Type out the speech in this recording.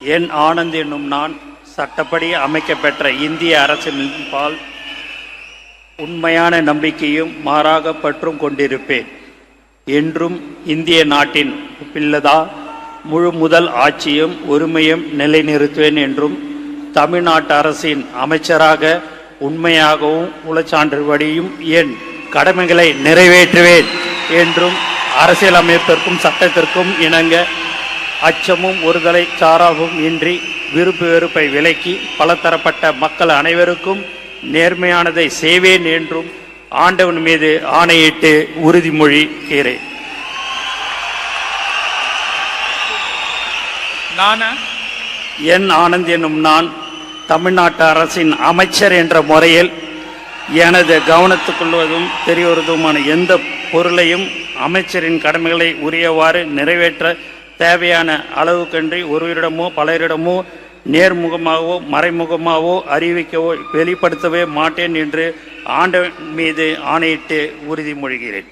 என் ஆனந்த் என்னும் நான் சட்டப்படி அமைக்கப்பெற்ற இந்திய அரசின்பால் உண்மையான நம்பிக்கையும் மாறாக பற்றும் கொண்டிருப்பேன். என்றும் இந்திய நாட்டின் பிள்ளதா முழு முதல் ஆட்சியும் உரிமையும் நிலைநிறுத்துவேன் என்றும் தமிழ்நாட்டு அரசின் அமைச்சராக உண்மையாகவும் உளச்சான்றுபடியும் என் கடமைகளை நிறைவேற்றுவேன் என்றும் அரசியலமைப்பிற்கும் சட்டத்திற்கும் இணங்க அச்சமும் ஒருதலை சாராவும் இன்றி விருப்பு வெறுப்பை விலக்கி பலதரப்பட்ட மக்கள் அனைவருக்கும் நேர்மையானதை செய்வேன் என்றும் ஆண்டவன் மீது ஆணையிட்டு உறுதிமொழிகிறேன். என் ஆனந்த் என்னும் நான் தமிழ்நாட்டு அரசின் அமைச்சர் என்ற முறையில் எனது கவனத்துக்கொள்வதும் தெரியவதுமான எந்த பொருளையும் அமைச்சரின் கடமைகளை உரியவாறு நிறைவேற்ற தேவையான அளவுக்கன்றி ஒருவரிடமோ பலரிடமோ நேர்முகமாகவோ மறைமுகமாகவோ அறிவிக்கவோ வெளிப்படுத்தவே மாட்டேன் என்று ஆண்டவன் மீது ஆணையிட்டு உறுதிமொழிகிறேன்.